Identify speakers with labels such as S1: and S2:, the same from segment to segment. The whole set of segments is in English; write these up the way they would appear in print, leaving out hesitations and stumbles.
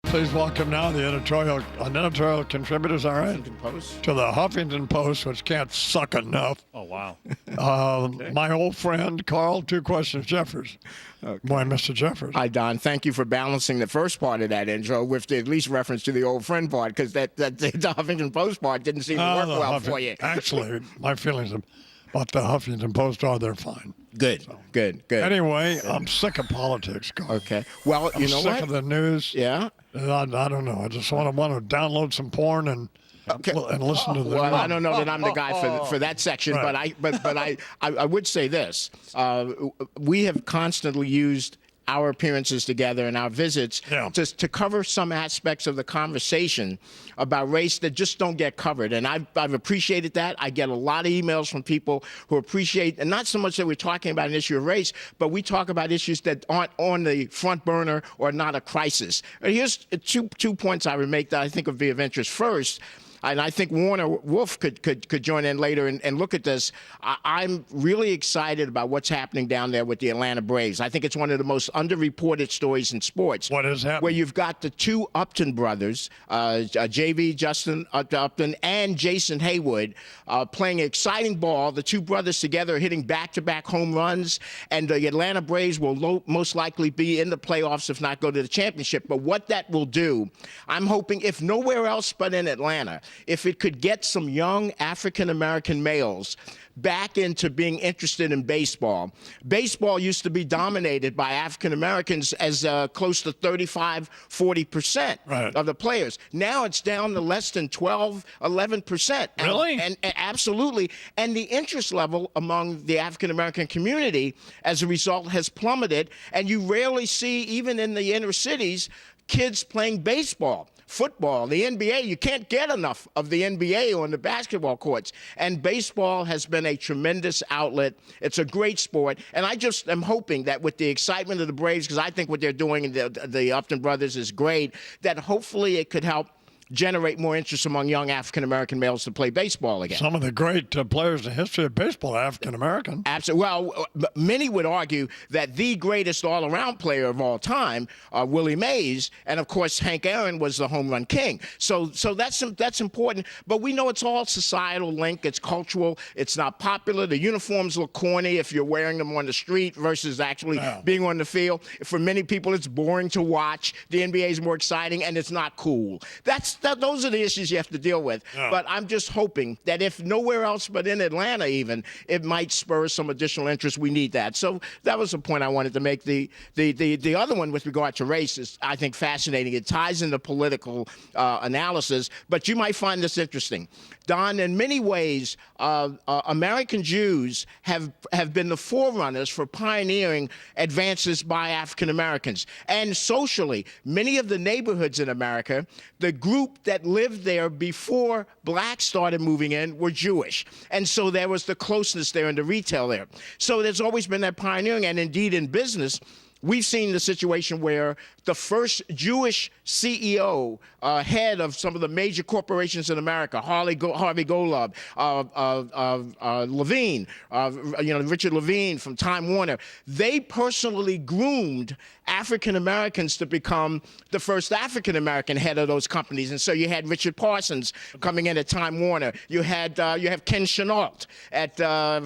S1: Please welcome now the editorial contributors, all right, to the Huffington Post, which can't suck enough.
S2: Oh, wow.
S1: Okay. My old friend, Carl, Two Questions Jeffers. Okay. Boy, Mr. Jeffers.
S3: Hi, Don. Thank you for balancing the first part of that intro with the at least reference to the old friend part, because the Huffington Post part didn't seem to work well for you.
S1: Actually, my feelings about the Huffington Post are they're fine.
S3: Good, so. Good.
S1: Anyway, I'm sick of politics, Carl.
S3: Okay. Well, you know what?
S1: I'm sick of the news.
S3: Yeah?
S1: I don't know. I just want to download some porn and listen to the.
S3: Well, I don't know that I'm the guy for that section, right. but I would say this: we have constantly used our appearances together and our visits to cover some aspects of the conversation about race that just don't get covered. And I've appreciated that. I get a lot of emails from people who appreciate, and not so much that we're talking about an issue of race, but we talk about issues that aren't on the front burner or not a crisis. And here's two points I would make that I think would be of interest. First, and I think Warner Wolf could join in later and look at this. I'm really excited about what's happening down there with the Atlanta Braves. I think it's one of the most underreported stories in sports.
S1: What is happening?
S3: Where you've got the two Upton brothers, JV Justin Upton and Jason Haywood, playing exciting ball. The two brothers together hitting back-to-back home runs, and the Atlanta Braves will most likely be in the playoffs, if not go to the championship. But what that will do, I'm hoping, if nowhere else but in Atlanta, if it could get some young African-American males back into being interested in baseball. Baseball used to be dominated by African-Americans as close to 35-40% of the players. Now it's down to less than 12-11%.
S1: Really?
S3: And absolutely. And the interest level among the African-American community, as a result, has plummeted. And you rarely see, even in the inner cities, kids playing baseball. Football, the NBA, you can't get enough of the NBA on the basketball courts. And baseball has been a tremendous outlet. It's a great sport. And I just am hoping that with the excitement of the Braves, because I think what they're doing, the Upton brothers, is great, that hopefully it could help generate more interest among young African-American males to play baseball again.
S1: Some of the great players in the history of baseball are African-American.
S3: Absolutely. Well, many would argue that the greatest all-around player of all time, Willie Mays, and of course Hank Aaron was the home run king. So that's important. But we know it's all societal link. It's cultural. It's not popular. The uniforms look corny if you're wearing them on the street versus actually being on the field. For many people, it's boring to watch. The NBA is more exciting, and it's not cool. Those are the issues you have to deal with. Yeah. But I'm just hoping that if nowhere else but in Atlanta even, it might spur some additional interest. We need that. So that was the point I wanted to make. The other one with regard to race is, I think, fascinating. It ties into political analysis, but you might find this interesting. Don, in many ways, American Jews have been the forerunners for pioneering advances by African Americans. And socially, many of the neighborhoods in America, the group that lived there before blacks started moving in were Jewish. And so there was the closeness there and the retail there. So there's always been that pioneering, and indeed in business, we've seen the situation where the first Jewish CEO, head of some of the major corporations in America, Harvey Golub, Levine, Richard Levine from Time Warner, they personally groomed African Americans to become the first African American head of those companies. And so you had Richard Parsons coming in at Time Warner. You have Ken Chenault at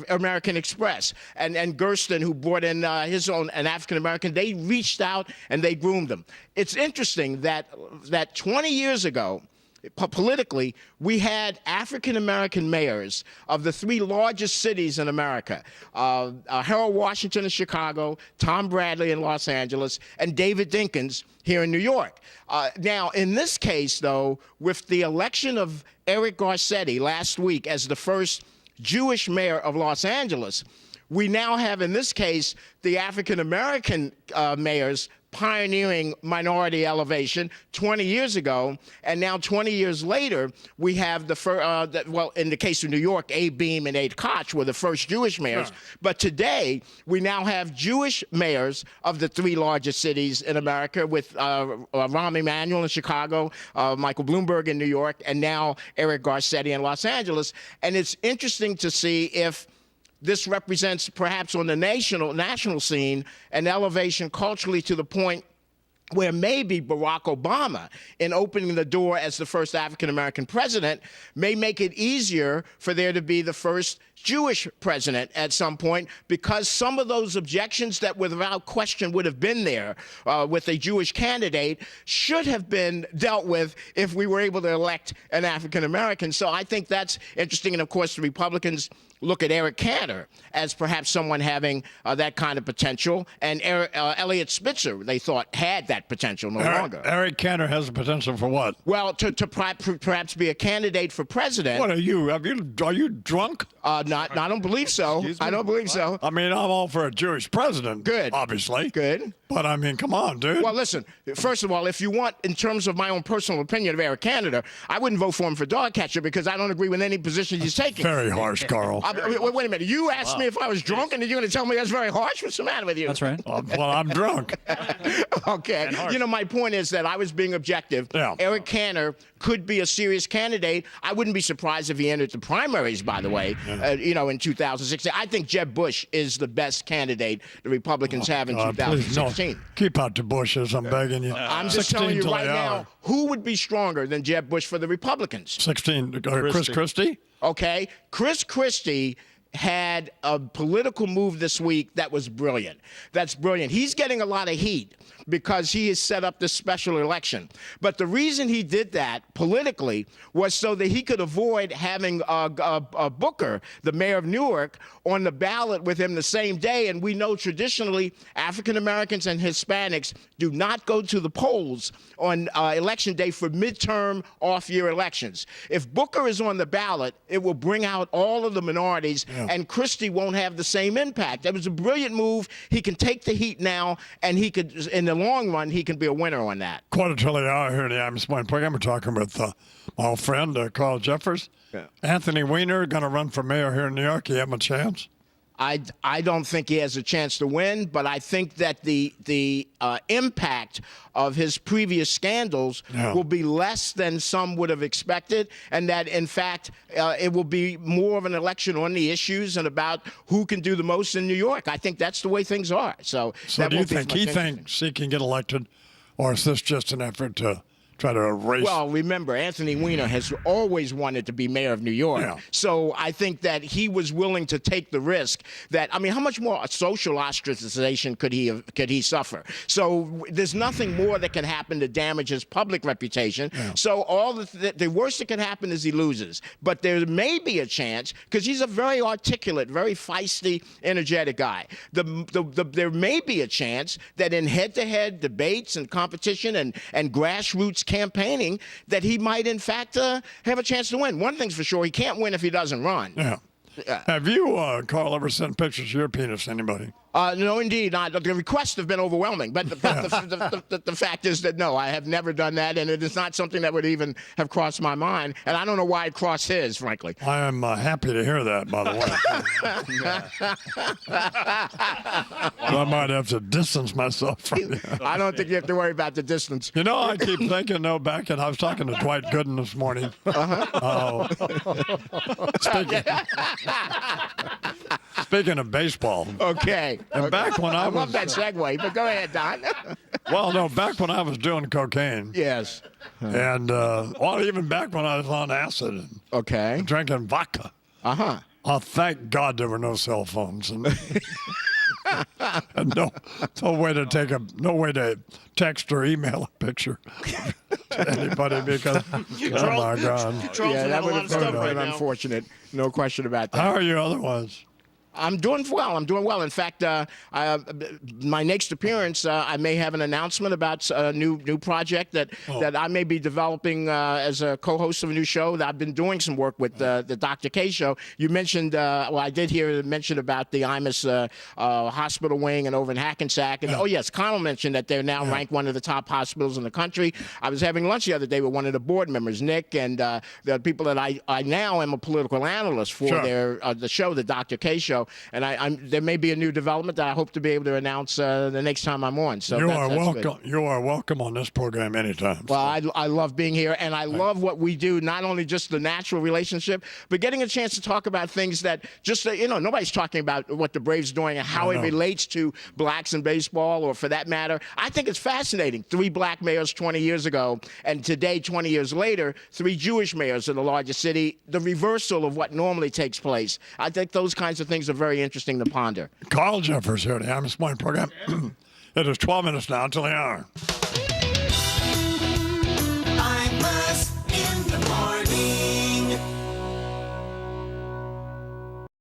S3: American Express, and Gersten, who brought in his own an African American. They reached out and they groomed them. It's interesting that 20 years ago, politically, we had African-American mayors of the three largest cities in America, Harold Washington in Chicago, Tom Bradley in Los Angeles, and David Dinkins here in New York. Now, in this case, though, with the election of Eric Garcetti last week as the first Jewish mayor of Los Angeles, we now have, in this case, the African-American mayors pioneering minority elevation 20 years ago, and now 20 years later, we have the first, in the case of New York, Abe Beame and Abe Koch were the first Jewish mayors. Yeah. But today, we now have Jewish mayors of the three largest cities in America, with Rahm Emanuel in Chicago, Michael Bloomberg in New York, and now Eric Garcetti in Los Angeles. And it's interesting to see if this represents, perhaps on the national scene, an elevation culturally to the point where maybe Barack Obama, in opening the door as the first African-American president, may make it easier for there to be the first Jewish president at some point, because some of those objections that without question would have been there with a Jewish candidate should have been dealt with if we were able to elect an African-American. So I think that's interesting. And of course, the Republicans look at Eric Cantor as perhaps someone having that kind of potential, and Elliot Spitzer, they thought, had that potential no longer.
S1: Eric Cantor has the potential for what?
S3: Well, to perhaps be a candidate for president.
S1: What are you? Are you drunk?
S3: I don't believe so. I don't believe so.
S1: I mean, I'm all for a Jewish president.
S3: Good.
S1: Obviously.
S3: Good.
S1: But I mean, come on, dude.
S3: Well, listen, first of all, if you want, in terms of my own personal opinion of Eric Cantor, I wouldn't vote for him for dog catcher because I don't agree with any position he's taking.
S1: Very harsh, Carl.
S3: Wait a minute. You asked me if I was drunk, and you're going to tell me that's very harsh? What's the matter with you?
S2: That's right.
S1: Well, I'm drunk.
S3: Okay. You know, my point is that I was being objective.
S1: Yeah.
S3: Eric Cantor could be a serious candidate. I wouldn't be surprised if he entered the primaries, by the way, in 2016. I think Jeb Bush is the best candidate the Republicans have in 2016.
S1: Please, no. Keep out the bushes, I'm begging you.
S3: I'm just telling you right now, who would be stronger than Jeb Bush for the Republicans?
S1: 16, Chris Christie?
S3: Okay. Chris Christie had a political move this week that was brilliant. That's brilliant. He's getting a lot of heat because he has set up this special election. But the reason he did that politically was so that he could avoid having Booker, the mayor of Newark, on the ballot with him the same day. And we know traditionally African Americans and Hispanics do not go to the polls on election day for midterm off-year elections. If Booker is on the ballot, it will bring out all of the minorities, and Christie won't have the same impact. That was a brilliant move. He can take the heat now, and he could, in the long run, he can be a winner on that.
S1: Quarter till the hour here in the Imus Morning program. We're talking with my old friend, Carl Jeffers. Yeah. Anthony Weiner going to run for mayor here in New York. You have a chance?
S3: I don't think he has a chance to win, but I think that the impact of his previous scandals will be less than some would have expected, and that, in fact, it will be more of an election on the issues and about who can do the most in New York. I think that's the way things are. So
S1: do you think he thinks he can get elected, or is this just an effort to try to erase?
S3: Well, remember, Anthony Weiner has always wanted to be mayor of New York.
S1: Yeah.
S3: So I think that he was willing to take the risk that, I mean, how much more social ostracization could he suffer? So there's nothing more that can happen to damage his public reputation. Yeah. So all the worst that can happen is he loses. But there may be a chance, because he's a very articulate, very feisty, energetic guy. There may be a chance that in head-to-head debates and competition and grassroots campaigning, that he might, in fact, have a chance to win. One thing's for sure, he can't win if he doesn't run.
S1: Yeah. Have you, Carl, ever sent pictures of your penis to anybody?
S3: No, indeed not. The requests have been overwhelming, but the fact is that, no, I have never done that, and it is not something that would even have crossed my mind, and I don't know why it crossed his, frankly.
S1: I am happy to hear that, by the way. I might have to distance myself from you.
S3: I don't think you have to worry about the distance.
S1: You know, I keep thinking, back, and I was talking to Dwight Gooden this morning. Speaking of baseball.
S3: Okay.
S1: And back when I
S3: love that segue, but go ahead, Don.
S1: Well, no, back when I was doing cocaine.
S3: Yes.
S1: And, even back when I was on acid. And drinking vodka.
S3: Uh-huh.
S1: Oh, thank God there were no cell phones. And no way to text or email a picture to anybody because, oh my God.
S3: Yeah, that would have been unfortunate. No question about that.
S1: How are you otherwise?
S3: I'm doing well. In fact, my next appearance, I may have an announcement about a new project that I may be developing as a co-host of a new show. That I've been doing some work with the Dr. K show. You mentioned, I did hear mention about the Imus hospital wing and over in Hackensack. And oh yes, Connell mentioned that they're now ranked one of the top hospitals in the country. I was having lunch the other day with one of the board members, Nick, and the people that I now am a political analyst for the show, the Dr. K show. So, and there may be a new development that I hope to be able to announce the next time I'm on. So
S1: you are
S3: that's
S1: welcome.
S3: good.
S1: You are welcome on this program anytime.
S3: Well, I love being here, and I love what we do. Not only just the natural relationship, but getting a chance to talk about things that just nobody's talking about what the Braves are doing and how it relates to blacks in baseball, or for that matter. I think it's fascinating. 3 black mayors 20 years ago, and today, 20 years later, 3 Jewish mayors in the largest city. The reversal of what normally takes place. I think those kinds of things are very interesting to ponder.
S1: Carl Jeffers here, the Imus Morning program. It is 12 minutes now until the hour.